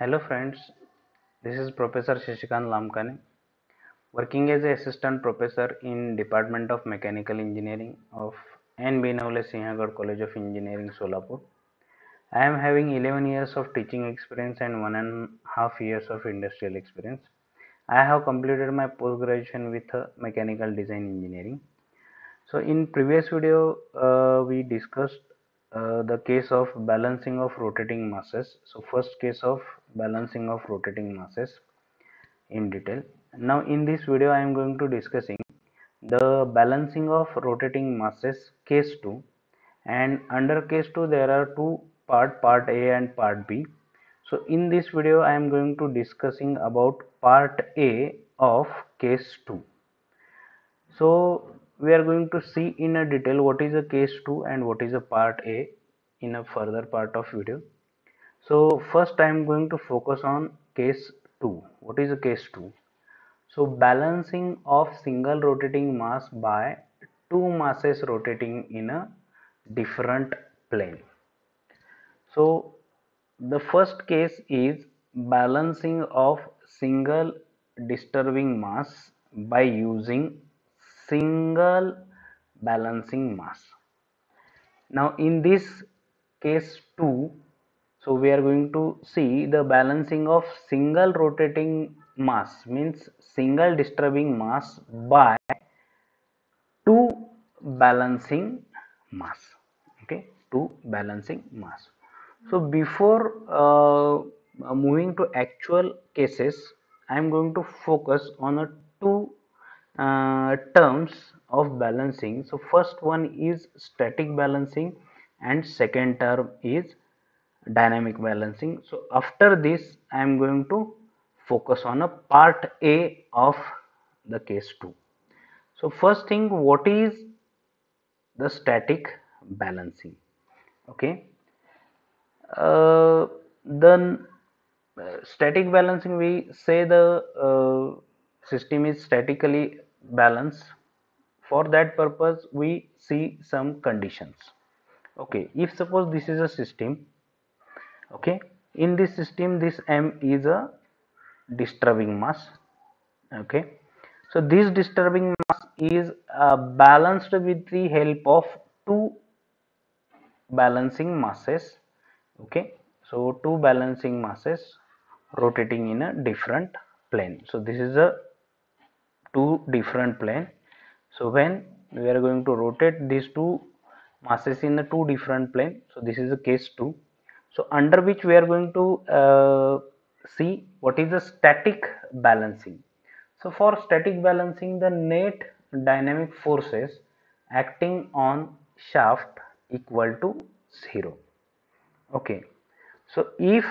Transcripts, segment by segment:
Hello friends, this is Professor Shashikant Lamkane, working as an assistant professor in Department of Mechanical Engineering of N.B. Navle Sinhagad College of Engineering, Solapur. I am having 11 years of teaching experience and 1.5 years of industrial experience. I have completed my post-graduation with Mechanical Design Engineering. So in previous video, we discussed the case of balancing of rotating masses. So first case of balancing of rotating masses in detail. Now in this video I am going to discussing the balancing of rotating masses case 2, and under case 2 there are two part A and part B. So in this video I am going to discussing about part A of case 2. So we are going to see in a detail what is a case 2 and what is a part A in a further part of video. So first I am going to focus on case 2. What is a case 2? So balancing of single rotating mass by two masses rotating in a different plane. So the first case is balancing of single disturbing mass by using single balancing mass. Now in this case 2, so we are going to see the balancing of single rotating mass, means single disturbing mass by two balancing mass. Okay, two balancing mass. So before moving to actual cases, I am going to focus on a two terms of balancing. So first one is static balancing and second term is dynamic balancing. So after this I am going to focus on a part A of the case 2. So first thing, what is the static balancing? Okay, then static balancing, we say the system is statically balanced. For that purpose we see some conditions. Okay, if suppose this is a system, okay, in this system this M is a disturbing mass. Okay, so this disturbing mass is balanced with the help of two balancing masses. Okay, so two balancing masses rotating in a different plane. So this is a two different plane. So when we are going to rotate these two masses in a two different plane, so this is a case 2. So under which we are going to see what is the static balancing. So for static balancing, the net dynamic forces acting on shaft equal to 0. Okay, so if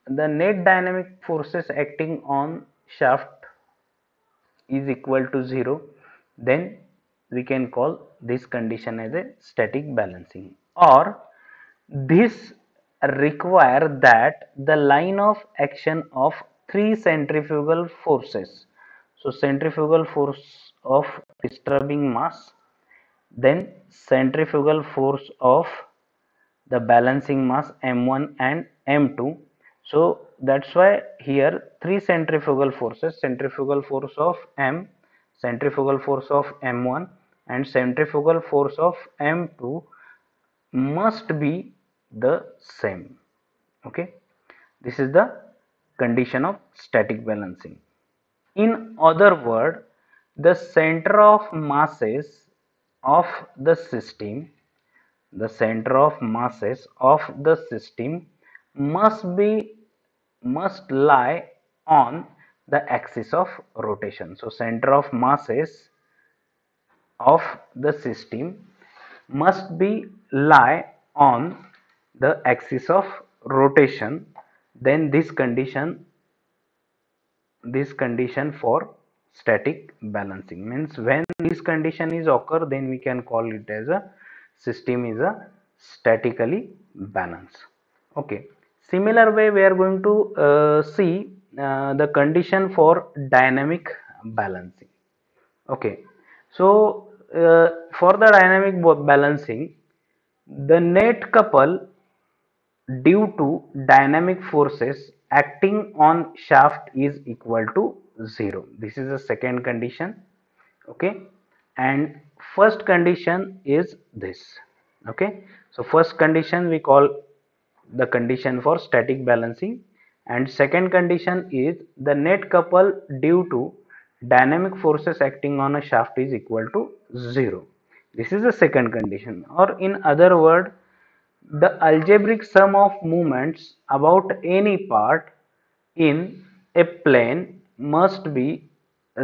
the net dynamic forces acting on shaft is equal to 0, then we can call this condition as a static balancing, or this require that the line of action of three centrifugal forces, so centrifugal force of disturbing mass, then centrifugal force of the balancing mass M1 and M2. So that's why here three centrifugal forces, centrifugal force of M, centrifugal force of M1 and centrifugal force of M2 must be the same. Okay, this is the condition of static balancing. In other word, the center of masses of the system, the center of masses of the system must lie on the axis of rotation. So center of masses of the system must be lie on the axis of rotation. Then this condition for static balancing, means when this condition is occur, then we can call it as a system is a statically balanced. Okay, similar way we are going to see the condition for dynamic balancing. Okay, so for the dynamic balancing, the net couple due to dynamic forces acting on shaft is equal to 0. This is the second condition. Okay, and first condition is this. Okay, so first condition we call the condition for static balancing, and second condition is the net couple due to dynamic forces acting on a shaft is equal to 0. This is the second condition, or in other word, the algebraic sum of moments about any part in a plane must be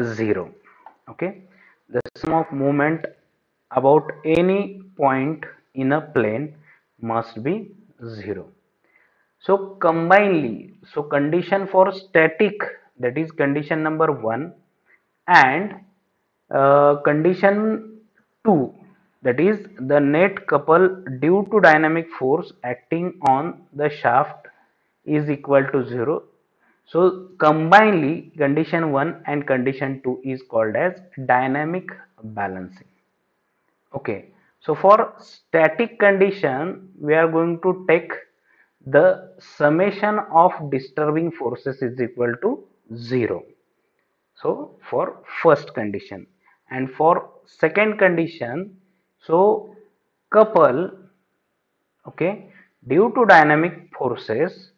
0. Okay, the sum of moment about any point in a plane must be 0. So combinedly, so condition for static, that is condition number 1, and condition 2, that is the net couple due to dynamic force acting on the shaft is equal to 0. So combinedly condition 1 and condition 2 is called as dynamic balancing. Okay, so for static condition we are going to take the summation of disturbing forces is equal to 0. So for first condition, and for second condition, so couple, okay, due to dynamic forces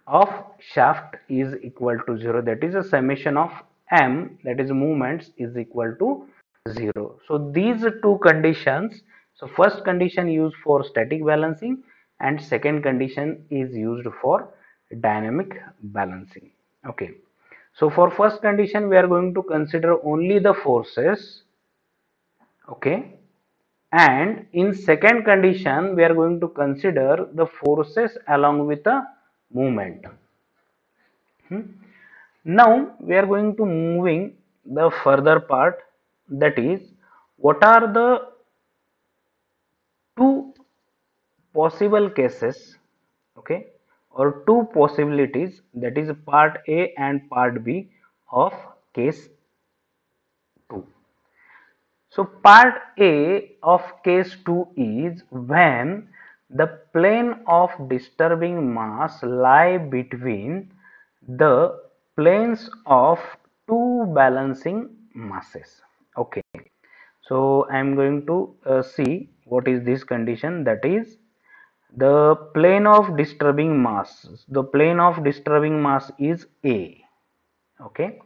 of shaft is equal to 0, that is a summation of m, that is movements, is equal to 0. So these two conditions, so first condition used for static balancing and second condition is used for dynamic balancing. Okay, so for first condition we are going to consider only the forces. Okay, and in second condition we are going to consider the forces along with the movement. Now we are going to moving the further part, that is what are the two possible cases, okay, or two possibilities, that is part A and part B of case 2. So part A of case 2 is when the plane of disturbing mass lie between the planes of two balancing masses. Okay, so I am going to see what is this condition, that is the plane of disturbing mass. The plane of disturbing mass is A. Okay,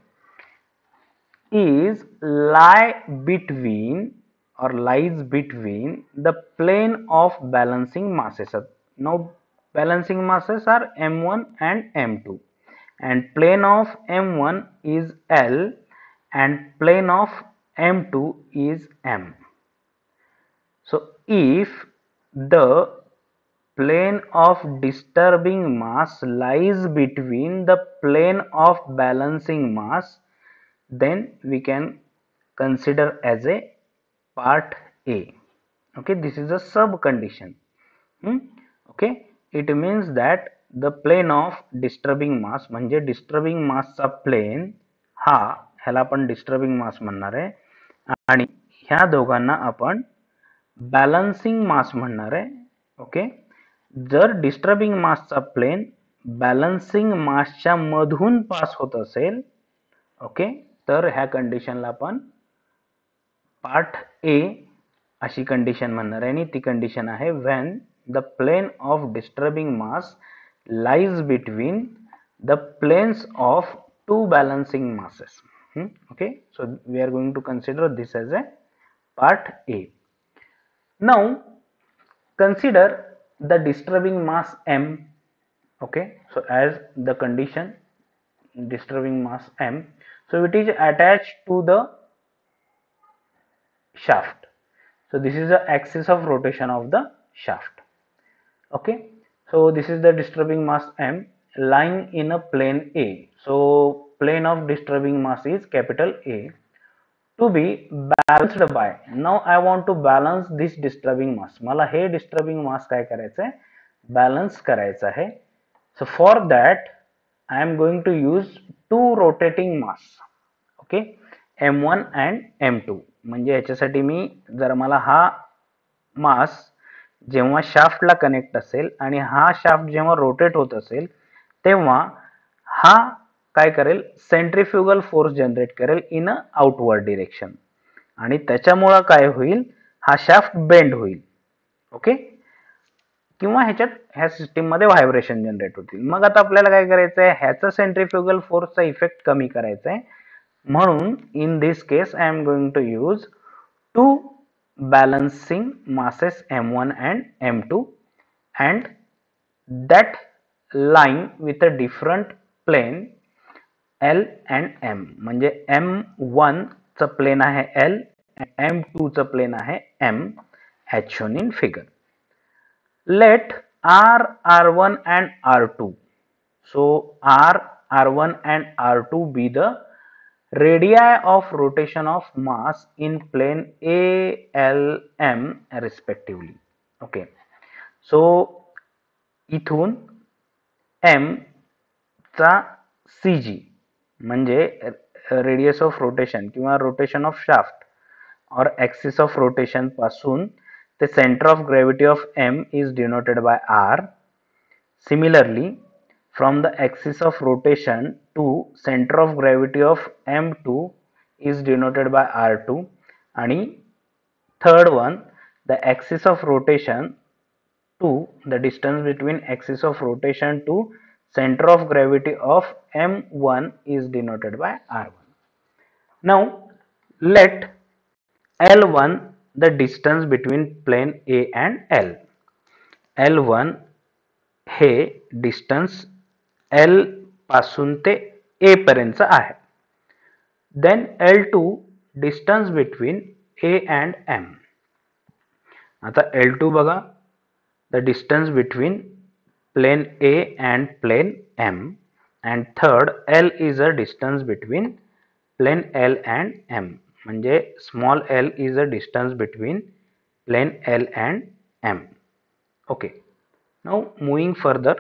is lie between or lies between the plane of balancing masses. Now balancing masses are m1 and m2, and plane of m1 is L and plane of m2 is M. So if the plane of disturbing mass lies between the plane of balancing mass, then we can consider as a part A. Okay, this is a sub condition. Okay, it means that the plane of disturbing mass, म्हणजे disturbing mass चा plane हा, ह्याला आपण disturbing mass म्हणणार आहे, आणि ह्या दोघांना आपण बॅलन्सिंग मास म्हणणार आहे. ओके, जर डिस्टर्बिंग मासचा प्लेन बॅलन्सिंग मासच्या मधून पास होत असेल, ओके, तर ह्या कंडिशनला आपण पार्ट ए अशी कंडिशन म्हणणार आहे, आणि ती कंडिशन आहे when the plane of disturbing mass lies between the planes of two balancing masses. Okay, so we are going to consider this as a part A. Now consider the disturbing mass m. Okay, so as the condition disturbing mass m, so it is attached to the shaft. So this is the axis of rotation of the shaft. Okay, so this is the disturbing mass m lying in a plane A. So plane of disturbing mass is capital A to be balanced by. Now I want to balance this disturbing mass. मला हे disturbing mass काय करायचं आहे, balance करायचं आहे. So for that I am going to use two rotating mass. Okay, m1 and m2. म्हणजे याच्यासाठी मी जर मला हा मास जेव्हा शाफ्टला कनेक्ट असेल आणि हा शाफ्ट जेव्हा रोटेट होत असेल तेव्हा हा काय करेल, सेंट्रिफ्युगल फोर्स जनरेट करेल इन अ आउटवर्ड डिरेक्शन आणि त्याच्यामुळे काय होईल, हा शाफ्ट बेंड होईल. ओके, किंवा ह्या सिस्टीम मध्ये व्हायब्रेशन जनरेट होतील. मग आता आपल्याला काय करायचं आहे, ह्याचा सेंट्रिफ्युगल फोर्सचा इफेक्ट कमी करायचा आहे. म्हणून in this case I am going to use two balancing masses m1 and m2 and that lying with a different plane L and M. म्हणजे M1 च प्लेन आहे L and M2 च plane आहे M as shown in figure. Let R, R1 and R2. So R, R1 and R2 be the radii of rotation of mass in plane A, L, M respectively. Okay, so इथून M चा CG म्हणजे radius of rotation किंवा rotation of shaft और axis of rotation पासून ते centre of gravity of M is denoted by R. Similarly, from the axis of rotation to center of gravity of M2 is denoted by R2 and third one, the axis of rotation to the distance between axis of rotation to center of gravity of M1 is denoted by R1. Now let L1 the distance between plane A and L. L1 हे distance L पासून ते A पर्यंत आहे. Then L2 distance between A and M. आता L2 बघा, the distance between plane A and plane M and third L is a distance between plane L and M. म्हणजे small l is a distance between plane L and M. Okay. Now moving further,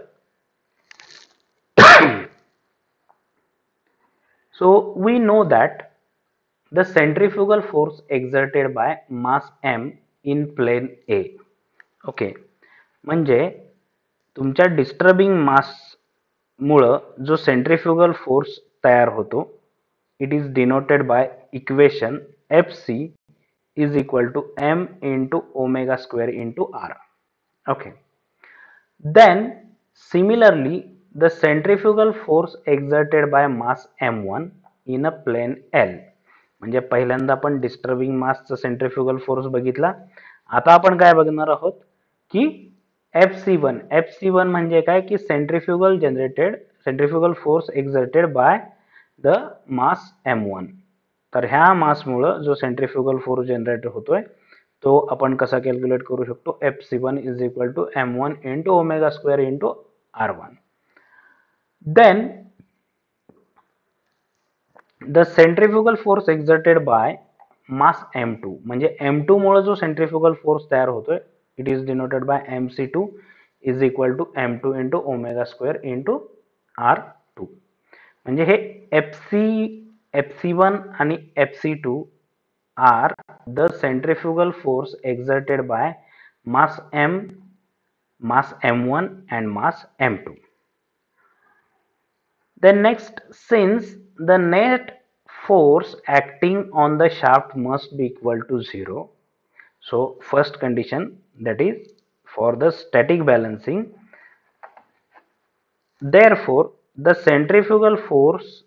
so we know that the centrifugal force exerted by mass M in plane A. Okay, म्हणजे तुमच्या disturbing मास मुळे जो centrifugal force तयार होतो, it is denoted by equation Fc is equal to m into omega square into r. Okay, then similarly the centrifugal force exerted by mass m1 in a plane L. म्हणजे पहिल्यांदा आपण disturbing मासचा centrifugal force बघितला. आता आपण काय बघणार आहोत की Fc1 म्हणजे काय की centrifugal force exerted by the mass m1. तर ह्या मासमुळे जो सेंट्रिफ्युगल फोर्स जनरेट होतोय तो आपण कसा कॅल्क्युलेट करू शकतो, Fc1 is equal to m1 into omega square into r1. Then the centrifugal force exerted by mass m2 म्हणजे m2 मुळे जो सेंट्रिफ्युगल फोर्स तयार होतोय, it is denoted by mc2 is equal to m2 into omega square into r2. म्हणजे हे Fc1 आणि Fc2 are the centrifugal force exerted by mass m, mass m1 and mass m2. Then next, since the net force acting on the shaft must be equal to 0, so first condition, that is for the static balancing, therefore the centrifugal force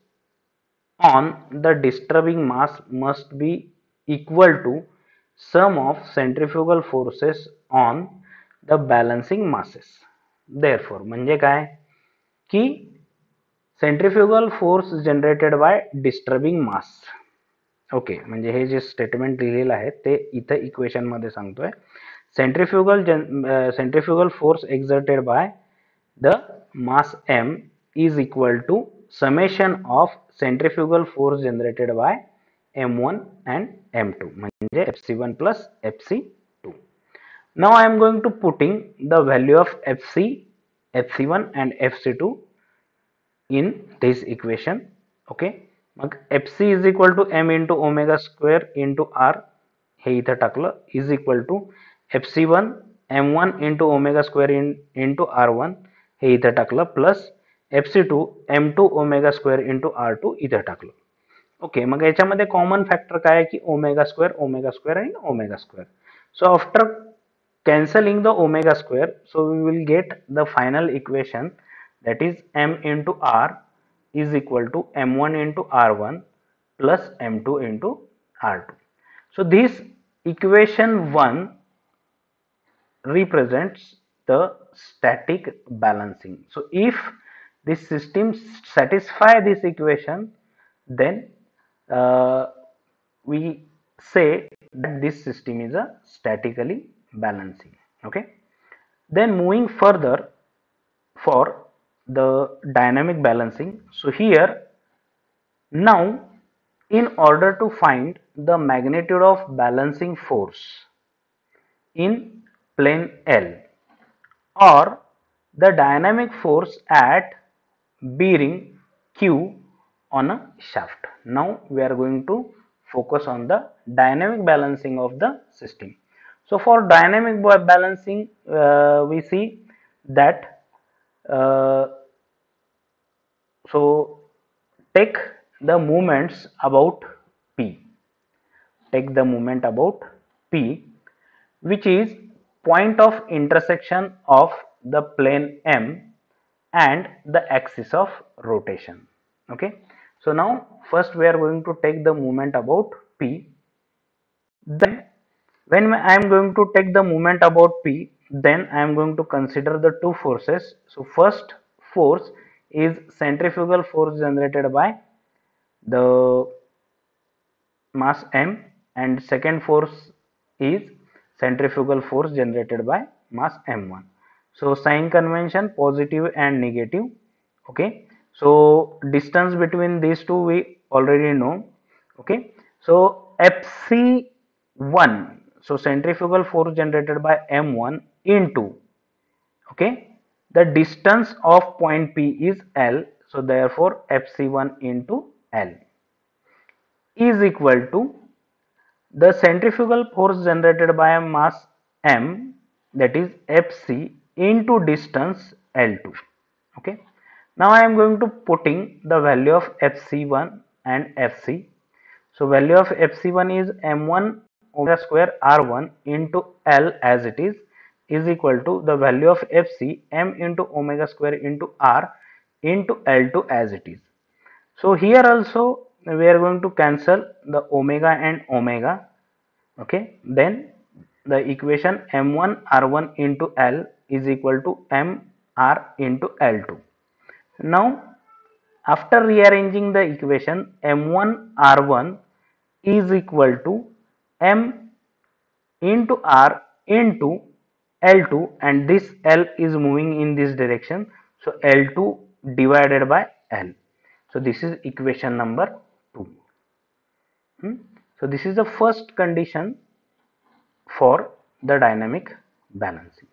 on the disturbing mass must be equal to sum of centrifugal forces on the balancing masses. Therefore म्हणजे काय की centrifugal force generated by disturbing mass. Okay, म्हणजे हे जे statement लिहिलेलं आहे ते इथे equation मध्ये सांगतोय. Centrifugal force exerted by the mass m is equal to summation of centrifugal force generated by m1 and m2 म्हणजे Fc1 plus Fc2. Now I am going to putting the value of Fc, Fc1 and Fc2 in this equation. Okay, mug Fc is equal to m into omega square into r हे इथे टाकलं is equal to Fc1 m1 into omega square into r1 हे इथे टाकलं plus fc2 m2 omega square into r2 इथे टाकलं. Okay, मग याच्यामध्ये common factor काय आहे की ओमेगा स्क्वेअर आणि omega square. So after cancelling the omega square, so we will get the final equation, that is m into r is equal to m1 into r1 plus m2 into r2. So this equation 1 represents the static balancing. So if this system satisfy this equation, then we say that this system is a statically balancing. Okay, then moving further for the dynamic balancing. So here now, in order to find the magnitude of balancing force in plane L or the dynamic force at bearing Q on a shaft. Now we are going to focus on the dynamic balancing of the system. So for dynamic balancing, we see that so take the moments about P. Take the moment about P, which is point of intersection of the plane M and the axis of rotation. Okay, so now first we are going to take the moment about P. Then when I am going to take the moment about P, then I am going to consider the two forces. So first force is centrifugal force generated by the mass M, and second force is centrifugal force generated by mass m1. So sign convention, positive and negative. Okay, so distance between these two we already know. Okay, so fc1, so centrifugal force generated by m1 into, okay, the distance of point P is L, so therefore fc1 into L is equal to the centrifugal force generated by a mass m, that is Fc, into distance L2. Okay. Now I am going to putting the value of Fc1 and Fc. So value of Fc1 is m1 omega square r1 into L as it is equal to the value of Fc m into omega square into r into L2 as it is. So here also we are going to cancel the omega and omega. Okay, then the equation m1 r1 into L is equal to m r into L2. Now after rearranging the equation, m1 r1 is equal to m into r into L2, and this L is moving in this direction, so L2 divided by L. So this is equation number 2. So this is the first condition for the dynamic balancing.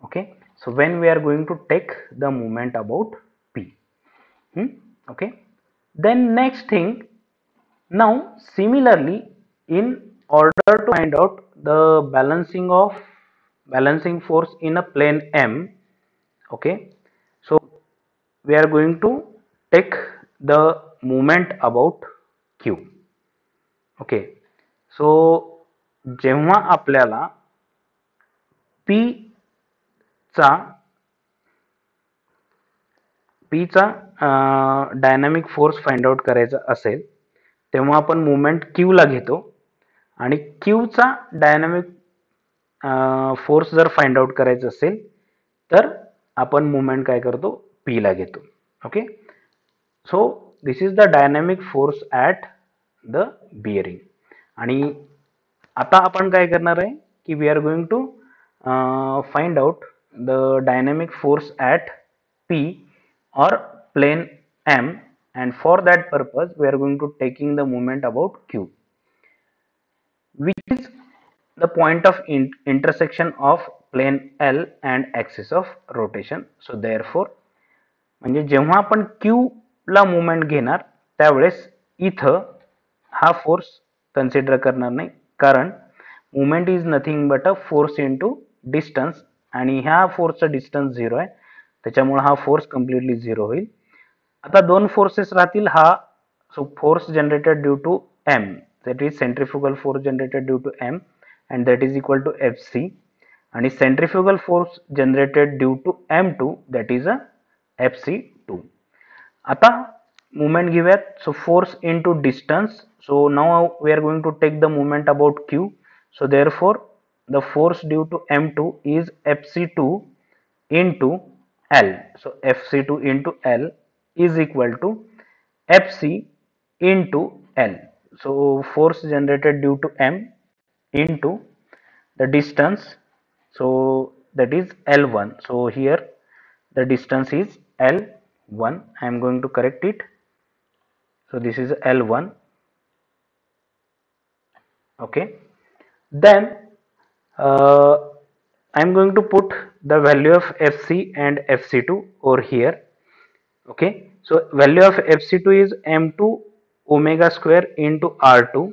Okay, so when we are going to take the moment about P. Okay, then next thing, now similarly, in order to find out the balancing force in a plane M. Okay, so we are going to take the moment about Q. Okay, so जेव्हा आपल्याला P चा dynamic force find out करायचा असेल, तेव्हा आपण moment Q ला घेतो आणि Q चा डायनामिक फोर्स जर फाइंड आउट करायचा असेल तर आपण मोमेंट काय करतो, P ला घेतो. Okay, so this is the dynamic force at the bearing. आणि आता आपण काय करणार आहे की we are going to find out the dynamic force at P or plane M, and for that purpose we are going to taking the moment about Q, which is the point of intersection of plane L and axis of rotation. So therefore म्हणजे जेव्हा आपण Q ला moment घेणार त्यावेळेस इथं हा force consider करणार नाही, कारण moment is nothing but a force into distance आणि ह्या फोर्सचा डिस्टन्स 0 आहे, त्याच्यामुळे हा फोर्स कम्प्लिटली 0 होईल. आता दोन फोर्सेस राहतील. हा so force generated due to m, that is centrifugal force generated due to m, and that is equal to Fc, आणि centrifugal force generated due to m2, that is a Fc2. आता movement घेऊयात. so force into distance, so now we are going to take the moment about q, so therefore the force due to m2 is Fc2 into L. so Fc2 into L is equal to Fc into L. so force generated due to m into the distance, so that is L1. so here the distance is L1. I am going to correct it. so this is L1. okay, then I am going to put the value of Fc and Fc2 over here. okay, so value of Fc2 is m2 omega square into r2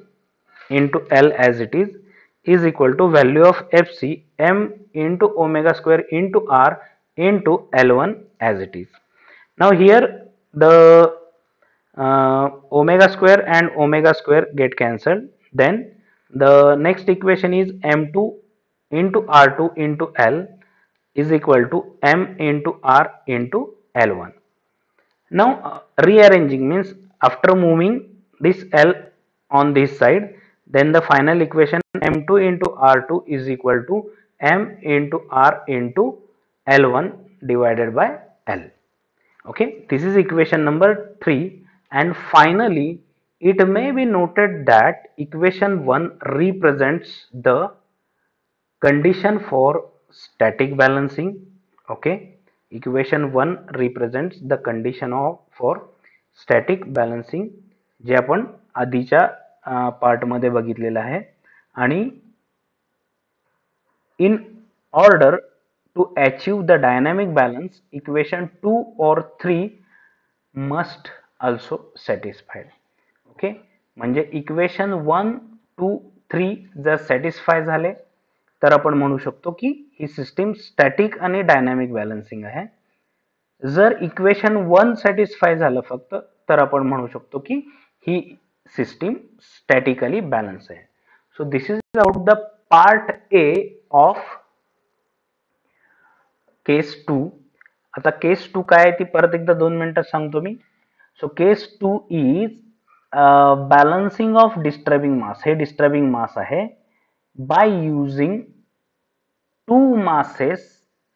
into L as it is equal to value of Fc m into omega square into r into L1 as it is. Now here the omega square and omega square get cancelled. Then the next equation is m2 into r2 into L is equal to m into r into L1. Now rearranging means after moving this L on this side, then the final equation m2 into r2 is equal to m into r into L1 divided by L. okay, this is equation number 3. And finally it may be noted that equation 1 represents the condition for static balancing. okay, equation 1 represents the condition of for static balancing, जे आपण आधीच्या part मध्ये बघितलेलं आहे. आणि in order to achieve the dynamic balance, equation 2 or 3 must also satisfied. okay, म्हणजे equation 1 2 3 जर satisfy झाले तर आपण म्हणू शकतो की ही सिस्टीम स्टॅटिक आणि डायनॅमिक बॅलन्सिंग आहे. जर इक्वेशन 1 सॅटिस्फाय झालं फक्त तर आपण म्हणू शकतो की ही सिस्टीम स्टॅटिकली बॅलन्स आहे. सो this is about the part A of case 2. आता केस 2 काय आहे ती परत एकदा 2 मिनिटात सांगतो मी. So case 2 is balancing of disturbing mass. हे डिस्टर्बिंग मास आहे by using two masses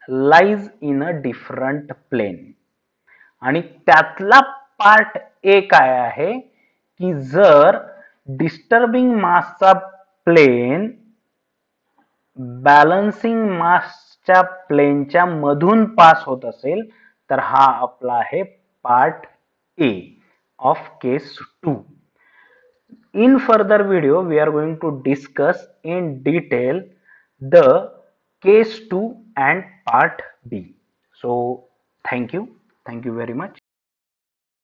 lies in a different plane. आणि त्यातला पार्ट ए काय आहे की जर डिस्टर्बिंग मासचा प्लेन बॅलन्सिंग मासच्या प्लेनच्या मधून पास होत असेल तर हा आपला आहे part A of case 2. In further video we are going to discuss in detail the case 2 and part B. So thank you very much.